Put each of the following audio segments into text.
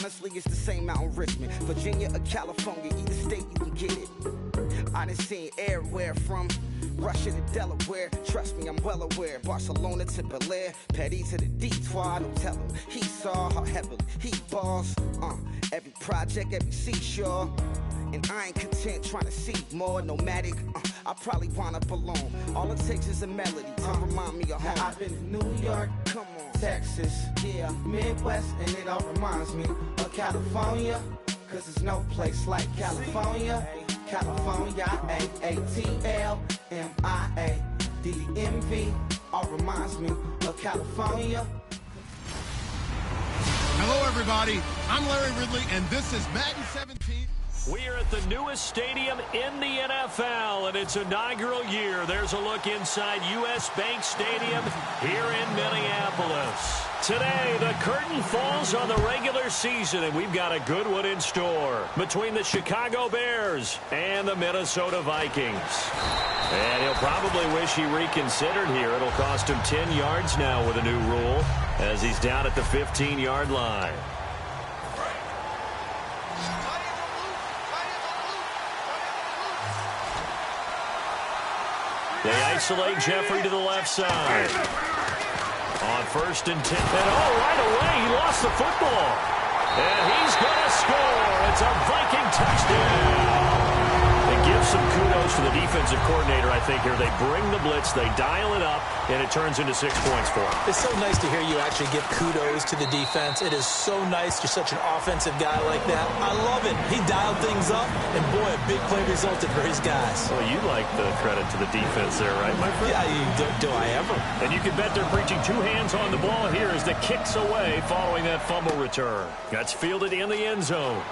Honestly, it's the same out in Richmond, Virginia or California, either state you can get it. I done seen everywhere from Russia to Delaware. Trust me, I'm well aware. Barcelona to Bel Air, Petty to the Detroit. Don't tell him he saw how heavily he balls. Every project, every seashore. And I ain't content trying to see more nomadic. I probably wind up alone. All it takes is a melody to remind me of home. Now I've been to New York, come on, Texas, yeah, Midwest, and it all reminds me of California. Cause there's no place like California. California, A-A-T-L-M-I-A-D-M-V. All reminds me of California. Hello, everybody. I'm Larry Ridley, and this is Madden 17. We are at the newest stadium in the NFL, and its inaugural year. There's a look inside U.S. Bank Stadium here in Minneapolis. Today, the curtain falls on the regular season, and we've got a good one in store between the Chicago Bears and the Minnesota Vikings. And he'll probably wish he reconsidered here. It'll cost him 10 yards now with a new rule as he's down at the 15-yard line. They isolate Jeffrey to the left side. On 1st and 10. And right away, he lost the football. And he's going to score. It's a Viking touchdown. They give some kudos to the defensive coordinator, I think, here. They bring the blitz, they dial it up, and it turns into 6 points for him. It's so nice to hear you actually give kudos to the defense. It is so nice. You're such an offensive guy like that. I love it. He dialed things up, and boy, a big play resulted for his guys. Well, you like the credit to the defense there, right, my friend? Yeah, do I ever? And you can bet they're preaching two hands on the ball here as the kick's away following that fumble return. That's fielded in the end zone.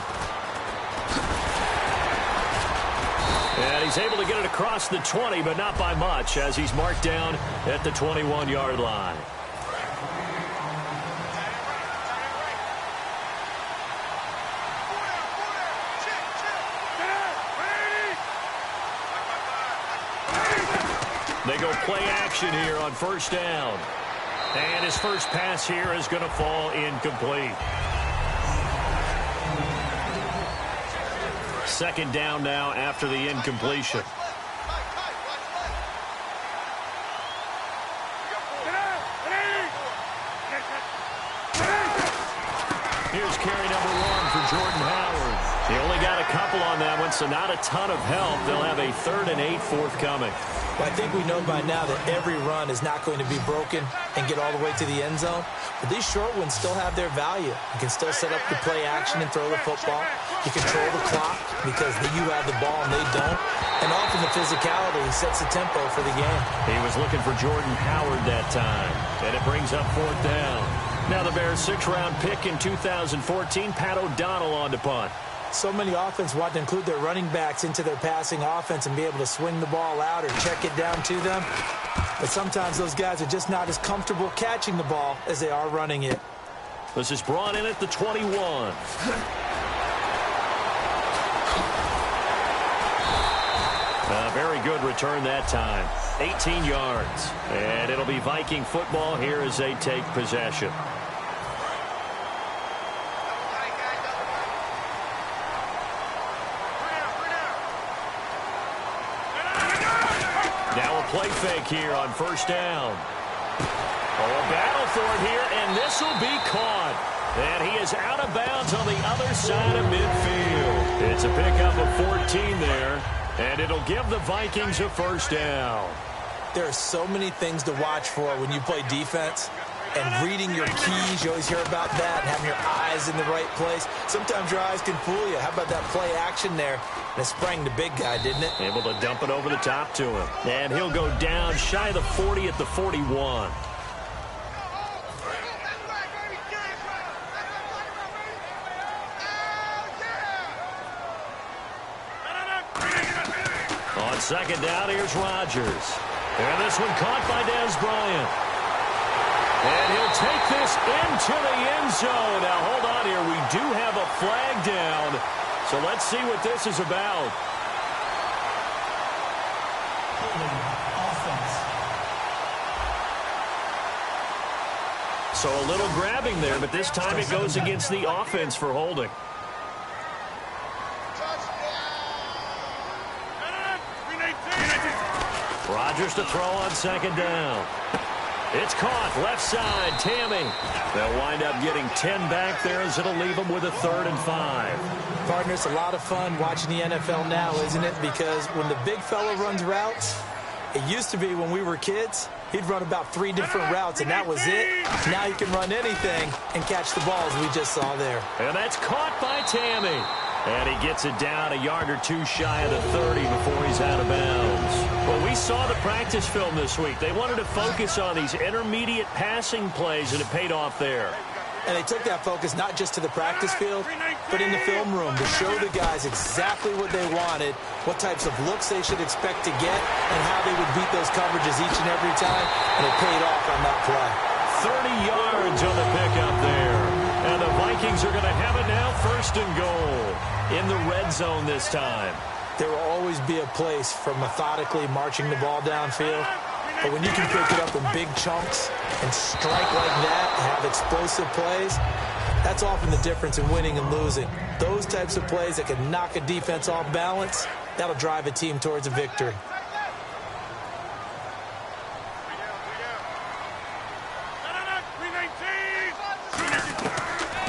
And he's able to get it across the 20, but not by much, as he's marked down at the 21-yard line. They go play action here on 1st down. And his first pass here is going to fall incomplete. 2nd down now after the incompletion. Here's carry number 1 for Jordan Howard. He only got a couple on that one, so not a ton of help. They'll have a 3rd and 8 forthcoming. Well, I think we know by now that every run is not going to be broken and get all the way to the end zone. But these short ones still have their value. You can still set up the play action and throw the football. You control the clock because you have the ball and they don't. And often the physicality sets the tempo for the game. He was looking for Jordan Howard that time. And it brings up 4th down. Now the Bears' 6th-round pick in 2014, Pat O'Donnell on to punt. So many offenses want to include their running backs into their passing offense and be able to swing the ball out or check it down to them. But sometimes those guys are just not as comfortable catching the ball as they are running it. This is brought in at the 21. A very good return that time. 18 yards. And it'll be Viking football here as they take possession. Now a play fake here on 1st down. A battle for it here, and this will be caught. And he is out of bounds on the other side of midfield. It's a pickup of 14 there, and it'll give the Vikings a 1st down. There are so many things to watch for when you play defense. And reading your keys, you always hear about that, and having your eyes in the right place. Sometimes your eyes can fool you. How about that play action there? And it sprang the big guy, didn't it? Able to dump it over the top to him. And he'll go down shy of the 40 at the 41. On 2nd down, here's Rodgers. And this one caught by Dez Bryant. And he'll take this into the end zone. Now, hold on here. We do have a flag down. So let's see what this is about. So a little grabbing there, but this time it goes against the offense for holding. Rodgers to throw on second down. It's caught left side. Tammy. They'll wind up getting 10 back there as it'll leave them with a 3rd and 5. Partner, it's a lot of fun watching the NFL now, isn't it? Because when the big fella runs routes, it used to be when we were kids, he'd run about 3 different routes, and that was it. Now he can run anything and catch the balls we just saw there. And that's caught by Tammy. And he gets it down a yard or two shy of the 30 before he's out of bounds. Well, we saw the practice film this week. They wanted to focus on these intermediate passing plays, and it paid off there. And they took that focus not just to the practice field, but in the film room to show the guys exactly what they wanted, what types of looks they should expect to get, and how they would beat those coverages each and every time. And it paid off on that play. 30 yards on the pickup there. And the Vikings are going to have it now, 1st and goal in the red zone this time. There will always be a place for methodically marching the ball downfield. But when you can pick it up in big chunks and strike like that and have explosive plays, that's often the difference in winning and losing. Those types of plays that can knock a defense off balance, that'll drive a team towards a victory.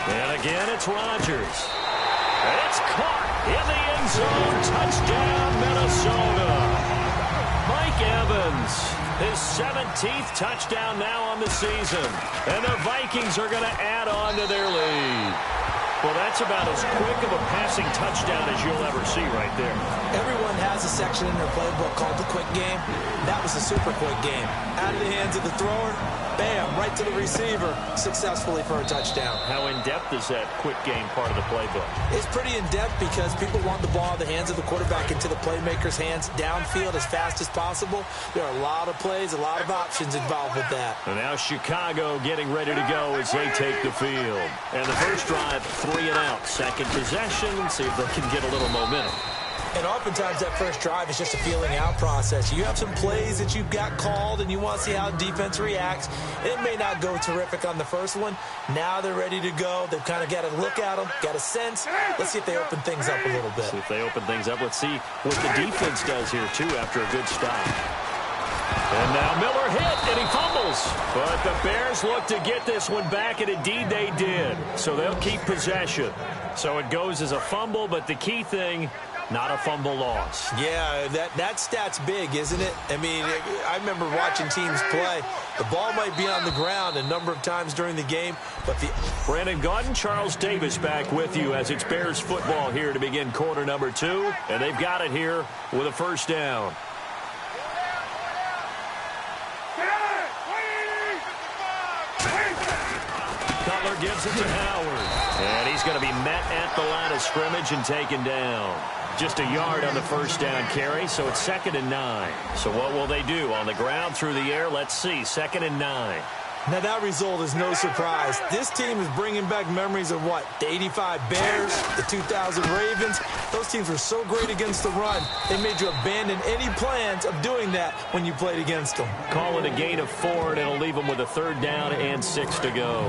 And again, it's Rodgers. It's caught in the end zone. Touchdown, Minnesota. Mike Evans, his 17th touchdown now on the season. And the Vikings are going to add on to their lead. Well, that's about as quick of a passing touchdown as you'll ever see right there. Everyone has a section in their playbook called the quick game. That was a super quick game. Out of the hands of the thrower, bam, right to the receiver, successfully for a touchdown. How in-depth is that quick game part of the playbook? It's pretty in-depth because people want the ball in the hands of the quarterback into the playmaker's hands downfield as fast as possible. There are a lot of plays, a lot of options involved with that. And now Chicago getting ready to go as they take the field. And the first drive, 3 and out. Second possession, see if they can get a little momentum. And oftentimes that first drive is just a feeling out process. You have some plays that you've got called and you want to see how defense reacts. It may not go terrific on the first one. Now they're ready to go. They've kind of got to look at them, got a sense. Let's see if they open things up a little bit. See if they open things up. Let's see what the defense does here, too, after a good stop. And now Miller hit, and he fumbles. But the Bears look to get this one back, and indeed they did. So they'll keep possession. So it goes as a fumble, but the key thing, not a fumble loss. Yeah, that stat's big, isn't it? I mean, I remember watching teams play. The ball might be on the ground a number of times during the game, but Brandon Gaudin, Charles Davis back with you as it's Bears football here to begin quarter number 2. And they've got it here with a first down. Cutler gives it to Howard. And he's going to be met at the line of scrimmage and taken down. Just a yard on the first down carry, so it's 2nd and 9. So what will they do? On the ground, through the air? Let's see. 2nd and 9. Now, that result is no surprise. This team is bringing back memories of what? The 85 Bears, the 2000 Ravens. Those teams were so great against the run, they made you abandon any plans of doing that when you played against them. Call it a gain of 4, and it'll leave them with a 3rd down and 6 to go.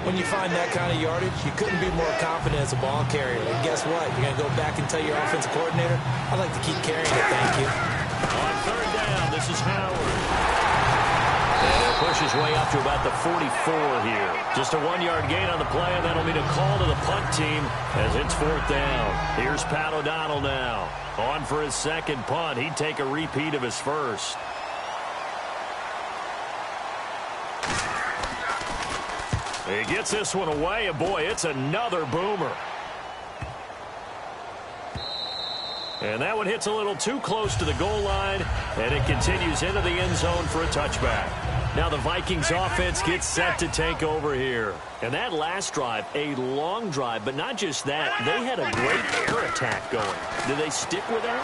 When you find that kind of yardage, you couldn't be more confident as a ball carrier. And guess what? You're going to go back and tell your offensive coordinator, I'd like to keep carrying it, thank you. On 3rd down, this is Howard. And he'll push his way up to about the 44 here. Just a 1-yard gain on the play, and that'll mean a call to the punt team as it's 4th down. Here's Pat O'Donnell now. On for his 2nd punt. He'd take a repeat of his first. He gets this one away, and boy, it's another boomer. And that one hits a little too close to the goal line, and it continues into the end zone for a touchback. Now the Vikings offense gets set to take over here. And that last drive, a long drive, but not just that. They had a great air attack going. Did they stick with that?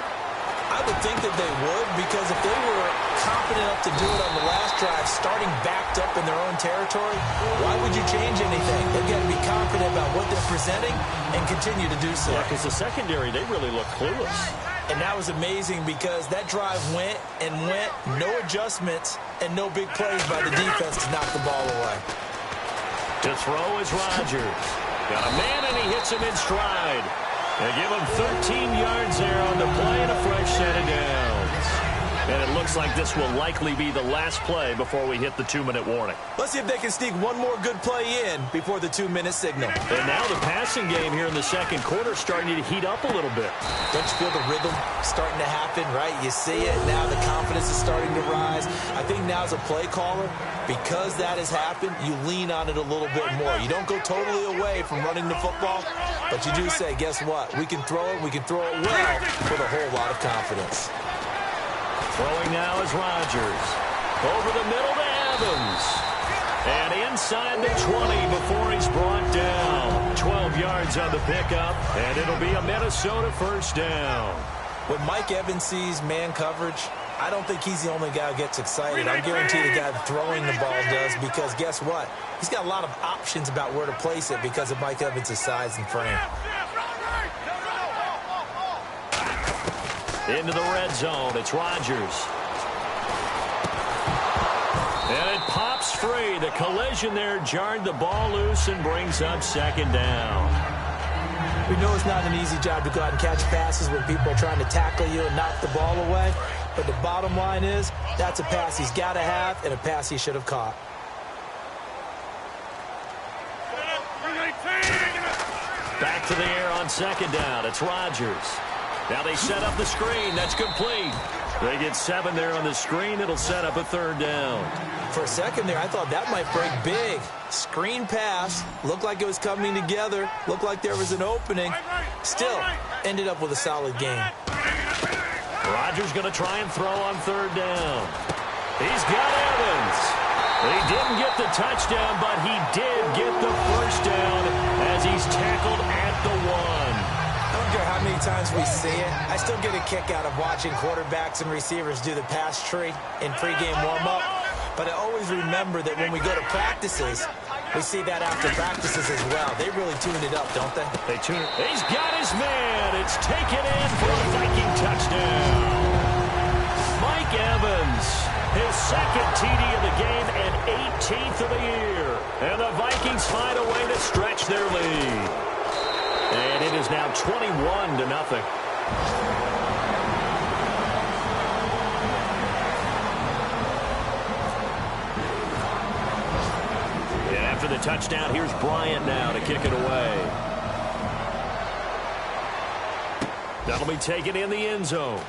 I would think that they would, because if they were confident enough to do it on the last drive, starting backed up in their own territory, why would you change anything? They've got to be confident about what they're presenting and continue to do so. Yeah, because the secondary, they really look clueless. And that was amazing because that drive went and went, no adjustments, and no big plays by the defense to knock the ball away. To throw is Rodgers. Got a man, and he hits him in stride. They give him 13 yards there on the play and a fresh set of downs. And it looks like this will likely be the last play before we hit the 2-minute warning. Let's see if they can sneak one more good play in before the 2-minute signal. And now the passing game here in the second quarter is starting to heat up a little bit. Don't you feel the rhythm starting to happen, right? You see it. Now the confidence is starting to rise. I think now as a play caller, because that has happened, you lean on it a little bit more. You don't go totally away from running the football, but you do say, guess what? We can throw it well with a whole lot of confidence. Throwing now is Rodgers. Over the middle to Evans. And inside the 20 before he's brought down. 12 yards on the pickup, and it'll be a Minnesota first down. When Mike Evans sees man coverage, I don't think he's the only guy who gets excited. I guarantee the guy throwing the ball does, because guess what? He's got a lot of options about where to place it because of Mike Evans' size and frame. Into the red zone, it's Rodgers. And it pops free. The collision there jarred the ball loose and brings up second down. We know it's not an easy job to go out and catch passes when people are trying to tackle you and knock the ball away. But the bottom line is, that's a pass he's got to have and a pass he should have caught. Back to the air on second down. It's Rodgers. Now they set up the screen. That's complete. They get 7 there on the screen. It'll set up a third down. For a second there, I thought that might break big. Screen pass. Looked like it was coming together. Looked like there was an opening. Still, ended up with a solid game. Rodgers going to try and throw on third down. He's got Evans. He didn't get the touchdown, but he did get the first down as he's tackled at the 1. I don't care how many times we see it. I still get a kick out of watching quarterbacks and receivers do the pass tree in pregame warm-up. But I always remember that when we go to practices, we see that after practices as well. They really tune it up, don't they? They tune it. He's got his man. It's taken in for a Viking touchdown. Mike Evans, his second TD of the game and 18th of the year. And the Vikings find a way to stretch their lead. And it is now 21-0. And after the touchdown, here's Bryant now to kick it away. That'll be taken in the end zone.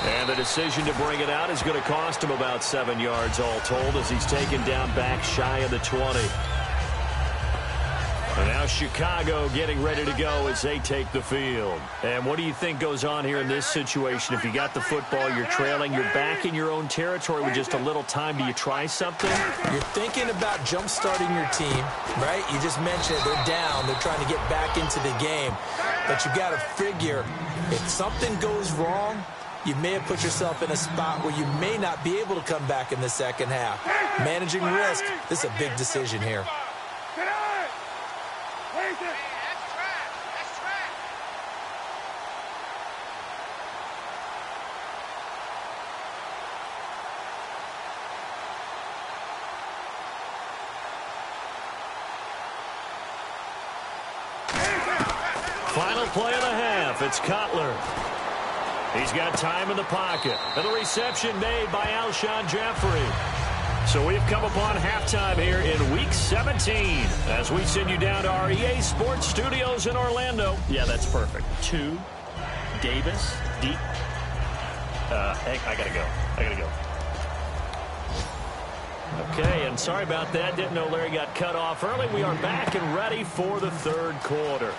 And the decision to bring it out is going to cost him about 7 yards all told as he's taken down back shy of the 20. And now Chicago getting ready to go as they take the field. And what do you think goes on here in this situation? If you got the football, you're trailing, you're back in your own territory with just a little time. Do you try something? You're thinking about jump-starting your team, right? You just mentioned it. They're down. They're trying to get back into the game. But you got to figure, if something goes wrong, you may have put yourself in a spot where you may not be able to come back in the second half. Managing risk, this is a big decision here. Final play of the half. It's Cutler. He's got time in the pocket. And the reception made by Alshon Jeffrey. So we've come upon halftime here in Week 17 as we send you down to our EA Sports Studios in Orlando. Yeah, that's perfect. 2, Davis, D. Hey, I gotta go. Okay, and sorry about that. Didn't know Larry got cut off early. We are back and ready for the third quarter.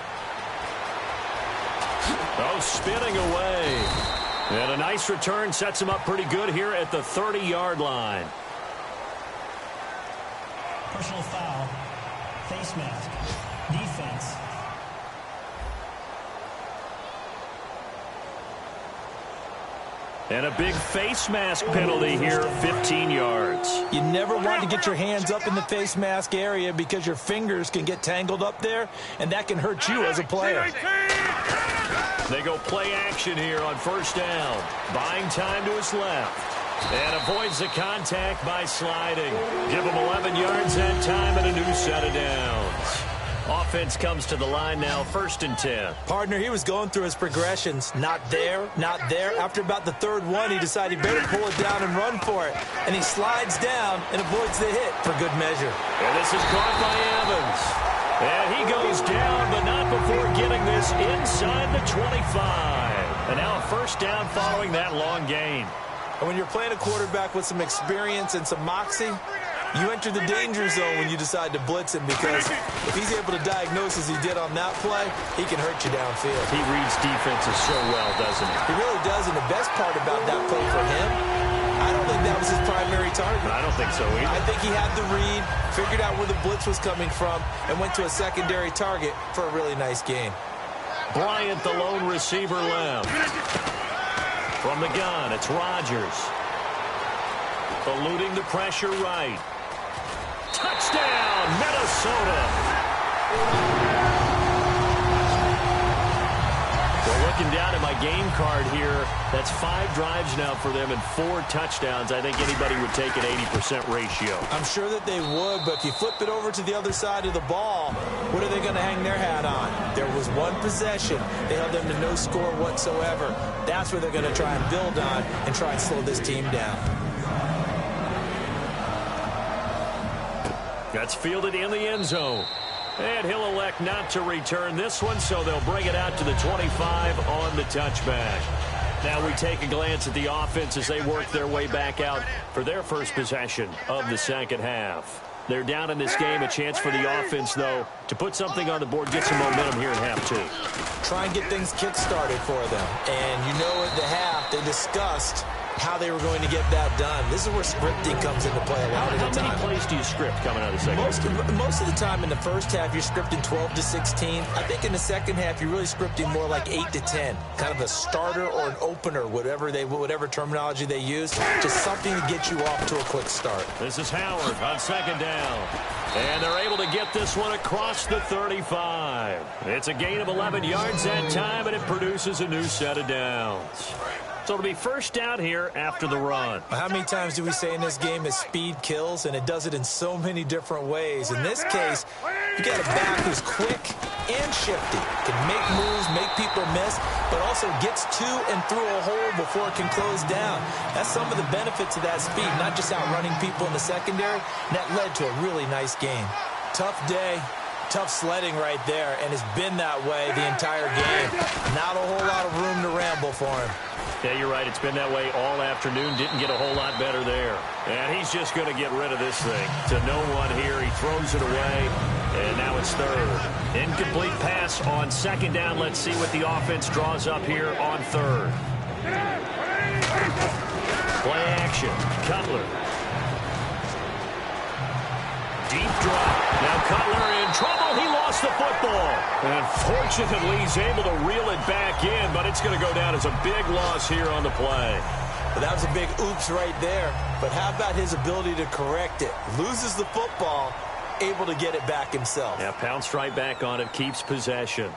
Oh, spinning away. And a nice return sets him up pretty good here at the 30-yard line. Personal foul, face mask, defense. And a big face mask penalty here, 15 yards. You never want to get your hands up in the face mask area because your fingers can get tangled up there, and that can hurt you as a player. They go play action here on first down. Buying time to his left. And avoids the contact by sliding. Give him 11 yards that time and a new set of downs. Offense comes to the line now, 1st and 10. Partner, he was going through his progressions. Not there, not there. After about the 3rd one, he decided he better pull it down and run for it. And he slides down and avoids the hit for good measure. And this is caught by Evans. And he goes down, but not before getting this inside the 25. And now a 1st down following that long gain. And when you're playing a quarterback with some experience and some moxie, you enter the danger zone when you decide to blitz him, because if he's able to diagnose as he did on that play, he can hurt you downfield. He reads defenses so well, doesn't he? He really does, and the best part about that play for him, I don't think that was his primary target. I don't think so either. I think he had the read, figured out where the blitz was coming from, and went to a secondary target for a really nice gain. Bryant, the lone receiver, left. From the gun, it's Rodgers. Eluding the pressure right. Touchdown, Minnesota. Well, looking down at my game card here, that's 5 drives now for them and 4 touchdowns. I think anybody would take an 80% ratio. I'm sure that they would, but if you flip it over to the other side of the ball, what are they going to hang their hat on? There was one possession. They held them to no score whatsoever. That's where they're going to try and build on and try and slow this team down. That's fielded in the end zone. And he'll elect not to return this one, so they'll bring it out to the 25 on the touchback. Now we take a glance at the offense as they work their way back out for their first possession of the second half. They're down in this game. A chance for the offense, though, to put something on the board, get some momentum here in half 2. Try and get things kick-started for them. And you know at the half, they discussed how they were going to get that done. This is where scripting comes into play a lot of the time. How many plays do you script coming out of the second half? Most of the time in the first half, you're scripting 12 to 16. I think in the second half, you're really scripting more like 8 to 10. Kind of a starter or an opener, whatever terminology they use. Just something to get you off to a quick start. This is Howard on 2nd down. And they're able to get this one across the 35. It's a gain of 11 yards that time, and it produces a new set of downs. So it'll be 1st down here after the run. How many times do we say in this game that speed kills, and it does it in so many different ways? In this case, you got a back who's quick and shifty, can make moves, make people miss, but also gets to and through a hole before it can close down. That's some of the benefits of that speed, not just outrunning people in the secondary, and that led to a really nice game. Tough day. Tough sledding right there, and it's been that way the entire game. Not a whole lot of room to ramble for him. Yeah, you're right. It's been that way all afternoon. Didn't get a whole lot better there. And he's just going to get rid of this thing. To no one here. He throws it away, and now it's 3rd. Incomplete pass on 2nd down. Let's see what the offense draws up here on 3rd. Play action. Cutler. Deep drop. Now Cutler in trouble. He lost the football. And fortunately, he's able to reel it back in, but it's going to go down as a big loss here on the play. Well, that was a big oops right there. But how about his ability to correct it? Loses the football, able to get it back himself. Yeah, pounced right back on it, keeps possession.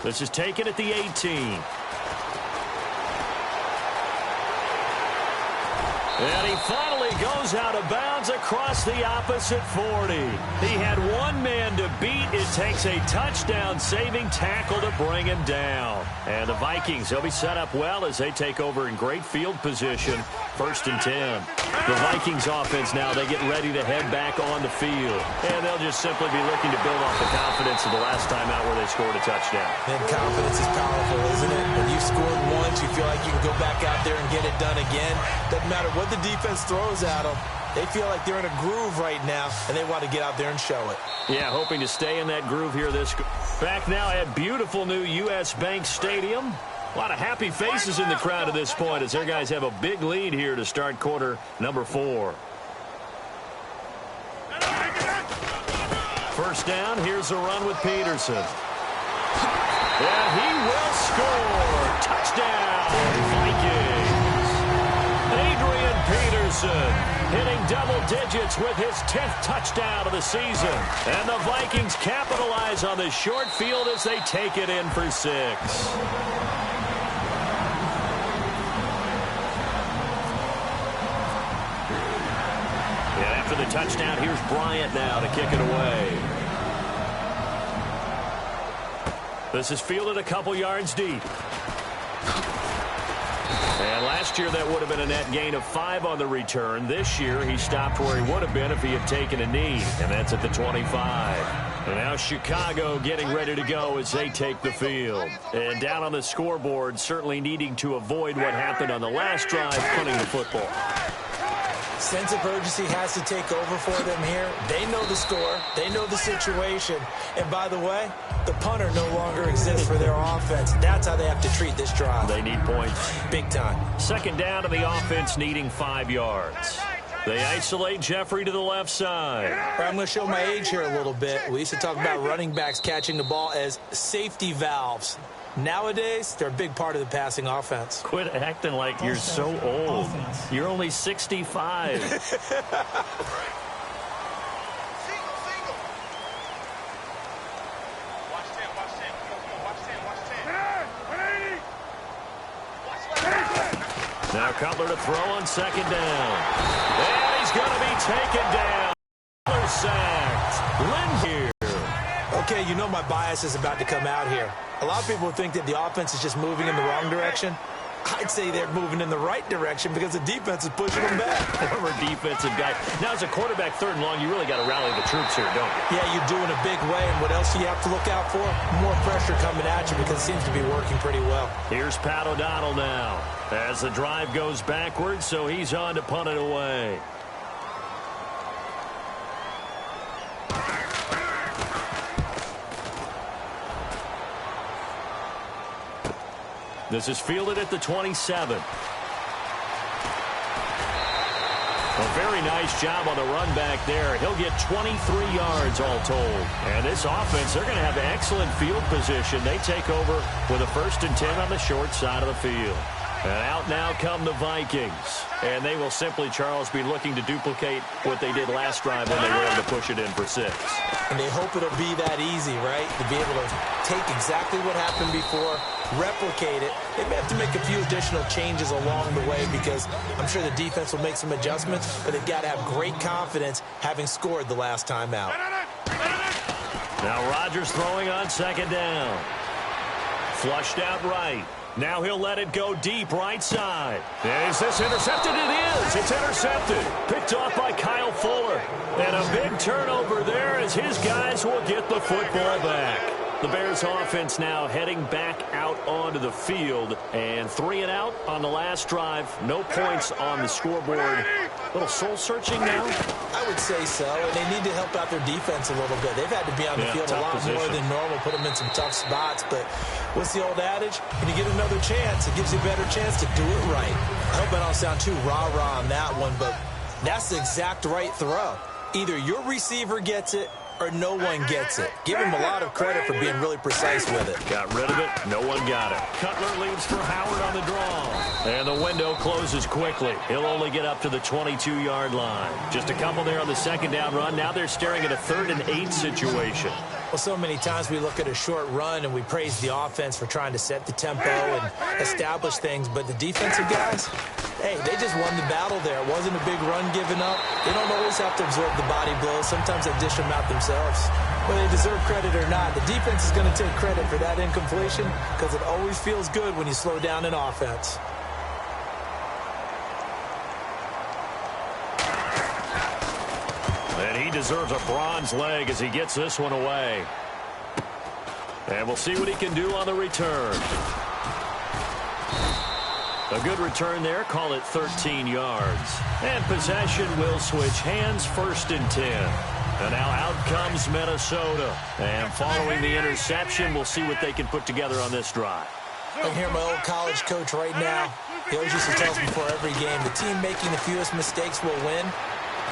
This is taken at the 18. And he finally goes out of bounds across the opposite 40. He had one man to beat. It takes a touchdown-saving tackle to bring him down. And the Vikings, they'll be set up well as they take over in great field position. 1st and 10. The Vikings offense now, they get ready to head back on the field. And they'll just simply be looking to build off the confidence of the last time out where they scored a touchdown. And confidence is powerful, isn't it? When you've scored once, you feel like you can go back out there and get it done again. Doesn't matter what the defense throws at them. They feel like they're in a groove right now, and they want to get out there and show it. Yeah, hoping to stay in that groove here. Back now at beautiful new U.S. Bank Stadium. A lot of happy faces in the crowd at this point as their guys have a big lead here to start quarter number 4. 1st down, here's a run with Peterson. And he will score. Touchdown, Vikings. Adrian Peterson Ferguson, hitting double digits with his 10th touchdown of the season. And the Vikings capitalize on the short field as they take it in for 6. And after the touchdown, here's Bryant now to kick it away. This is fielded a couple yards deep. And last year that would have been a net gain of 5 on the return. This year he stopped where he would have been if he had taken a knee, and that's at the 25. And now Chicago getting ready to go as they take the field. And down on the scoreboard, certainly needing to avoid what happened on the last drive, punting the football. Sense of urgency has to take over for them here. They know the score. They know the situation. And by the way, the punter no longer exists for their offense. That's how they have to treat this drive. They need points. Big time. Second down to the offense needing 5 yards. They isolate Jeffrey to the left side. I'm going to show my age here a little bit. We used to talk about running backs catching the ball as safety valves. Nowadays, they're a big part of the passing offense. Quit acting like you're so old. You're only 65. Now Cutler to throw on second down. And he's going to be taken down. Cutler sacked. Lynn here. Okay, you know my bias is about to come out here. A lot of people think that the offense is just moving in the wrong direction. I'd say they're moving in the right direction because the defense is pushing them back. Former defensive guy. Now, as a quarterback, 3rd and long, you really got to rally the troops here, don't you? Yeah, you do in a big way. And what else do you have to look out for? More pressure coming at you because it seems to be working pretty well. Here's Pat O'Donnell now as the drive goes backwards, so he's on to punt it away. This is fielded at the 27. A very nice job on the run back there. He'll get 23 yards all told. And this offense, they're going to have excellent field position. They take over with a 1st and 10 on the short side of the field. And out now come the Vikings. And they will simply, Charles, be looking to duplicate what they did last drive when they were able to push it in for 6. And they hope it'll be that easy, right? To be able to take exactly what happened before, replicate it. They may have to make a few additional changes along the way because I'm sure the defense will make some adjustments, but they've got to have great confidence having scored the last time out. Now Rodgers throwing on second down. Flushed out right. Now he'll let it go deep right side. Is this intercepted? It is. It's intercepted. Picked off by Kyle Fuller. And a big turnover there as his guys will get the football back. The Bears offense now heading back out onto the field. And 3 and out on the last drive. No points on the scoreboard. A little soul-searching now? I would say so. And they need to help out their defense a little bit. They've had to be on the field a lot more than normal, put them in some tough spots. But what's the old adage? When you get another chance, it gives you a better chance to do it right. I hope I don't sound too rah-rah on that one, but that's the exact right throw. Either your receiver gets it or no one gets it. Give him a lot of credit for being really precise with it. Got rid of it. No one got it. Cutler leaves for Howard on the draw. And the window closes quickly. He'll only get up to the 22-yard line. Just a couple there on the second down run. Now they're staring at a 3rd and 8 situation. Well, so many times we look at a short run and we praise the offense for trying to set the tempo and establish things, but the defensive guys, hey, they just won the battle there. It wasn't a big run given up. They don't always have to absorb the body blows. Sometimes they dish them out themselves. Whether they deserve credit or not, the defense is going to take credit for that incompletion because it always feels good when you slow down an offense. And he deserves a bronze leg as he gets this one away. And we'll see what he can do on the return. A good return there. Call it 13 yards. And possession will switch hands, 1st and 10. And now out comes Minnesota. And following the interception, we'll see what they can put together on this drive. I can hear my old college coach right now. He always used to tell us before every game, the team making the fewest mistakes will win.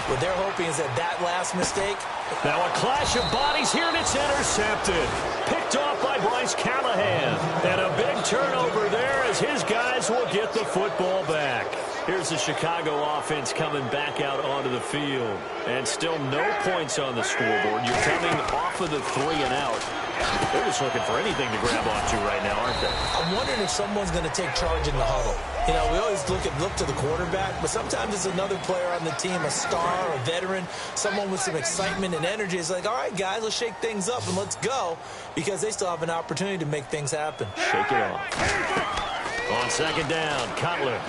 What they're hoping is that last mistake. Now a clash of bodies here, and it's intercepted. Picked off by Bryce Callahan. And a big turnover there as his guys will get the football back. Here's the Chicago offense coming back out onto the field. And still no points on the scoreboard. You're coming off of the 3 and out. They're just looking for anything to grab onto right now, aren't they? I'm wondering if someone's going to take charge in the huddle. You know, we always look to the quarterback, but sometimes it's another player on the team, a star, a veteran, someone with some excitement and energy. It's like, all right, guys, let's shake things up and let's go, because they still have an opportunity to make things happen. Shake it off. On second down, Cutler.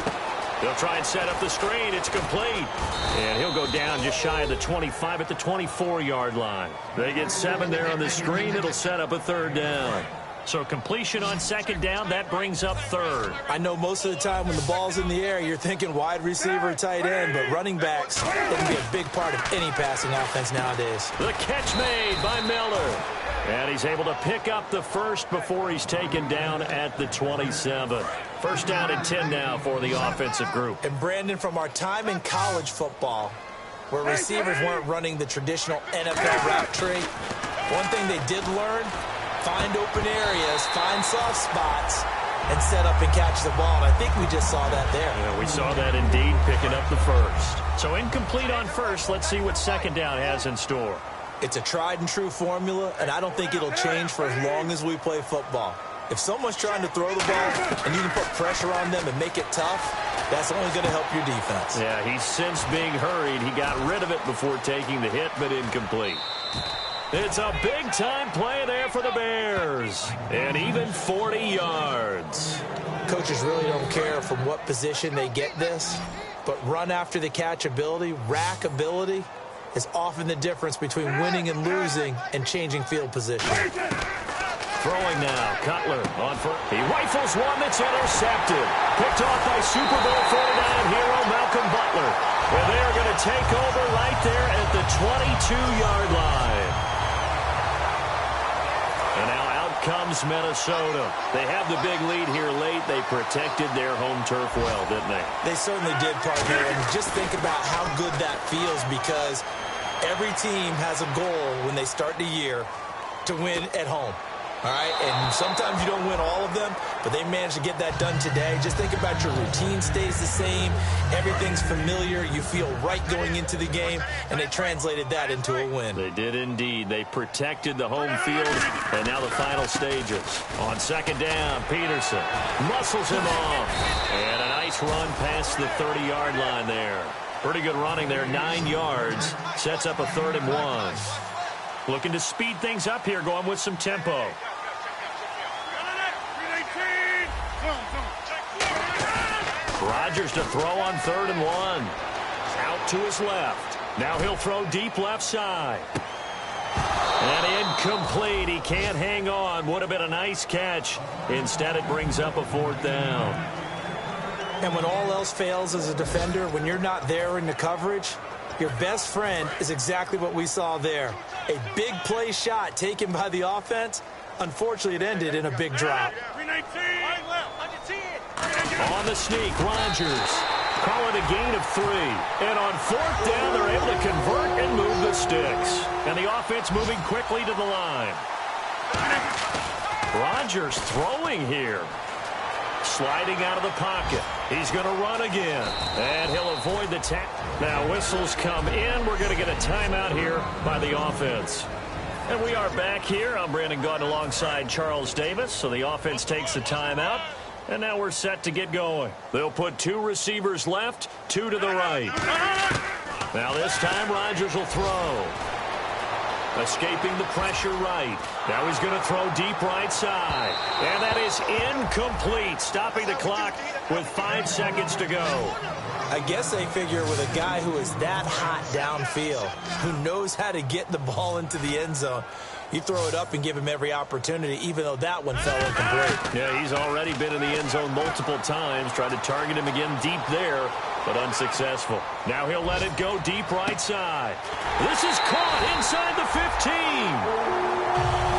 They'll try and set up the screen. It's complete. And he'll go down just shy of the 25 at the 24-yard line. They get 7 there on the screen. It'll set up a 3rd down. So completion on second down, that brings up 3rd. I know most of the time when the ball's in the air, you're thinking wide receiver, tight end, but running backs, they can be a big part of any passing offense nowadays. The catch made by Miller. And he's able to pick up the first before he's taken down at the 27. First down and 10 now for the offensive group. And Brandon, from our time in college football, where receivers weren't running the traditional NFL route tree, one thing they did learn, find open areas, find soft spots, and set up and catch the ball. And I think we just saw that there. Yeah, we saw that indeed, picking up the first. So incomplete on first. Let's see what second down has in store. It's a tried-and-true formula, and I don't think it'll change for as long as we play football. If someone's trying to throw the ball and you can put pressure on them and make it tough, that's only going to help your defense. Yeah, he's since being hurried. He got rid of it before taking the hit, but incomplete. It's a big-time play there for the Bears. And even 40 yards. Coaches really don't care from what position they get this, but run after the catch ability, rack ability, is often the difference between winning and losing and changing field position. Throwing now, Cutler on for he rifles one that's intercepted. Picked off by Super Bowl 49 hero Malcolm Butler. And they're going to take over right there at the 22-yard line. And now out comes Minnesota. They have the big lead here late. They protected their home turf well, didn't they? They certainly did, partner. And just think about how good that feels, because every team has a goal when they start the year to win at home. All right, and sometimes you don't win all of them, but they managed to get that done today. Just think about your routine stays the same. Everything's familiar. You feel right going into the game, and they translated that into a win. They did indeed. They protected the home field, and now the final stages. On second down, Peterson muscles him off. And a nice run past the 30-yard line there. Pretty good running there, 9 yards. Sets up a 3rd and 1. Looking to speed things up here, going with some tempo. Rodgers to throw on 3rd and 1. Out to his left. Now he'll throw deep left side. And incomplete. He can't hang on. Would have been a nice catch. Instead, it brings up a 4th down. And when all else fails as a defender, when you're not there in the coverage, your best friend is exactly what we saw there. A big play shot taken by the offense. Unfortunately, it ended in a big drop. On the sneak, Rodgers. Call it a gain of 3. And on 4th down, they're able to convert and move the sticks. And the offense moving quickly to the line. Rodgers throwing here. Sliding out of the pocket. He's going to run again. And he'll avoid the tackle. Now whistles come in. We're going to get a timeout here by the offense. And we are back here. I'm Brandon Gaudin alongside Charles Davis. So the offense takes the timeout. And now we're set to get going. They'll put 2 receivers left, 2 to the right. Now this time Rodgers will throw. Escaping the pressure right. Now he's going to throw deep right side. And that is incomplete. Stopping the clock with 5 seconds to go. I guess they figure with a guy who is that hot downfield, who knows how to get the ball into the end zone, you throw it up and give him every opportunity, even though that one fell incomplete. Yeah, he's already been in the end zone multiple times. Tried to target him again deep there, but unsuccessful. Now he'll let it go deep right side. This is caught inside the 15.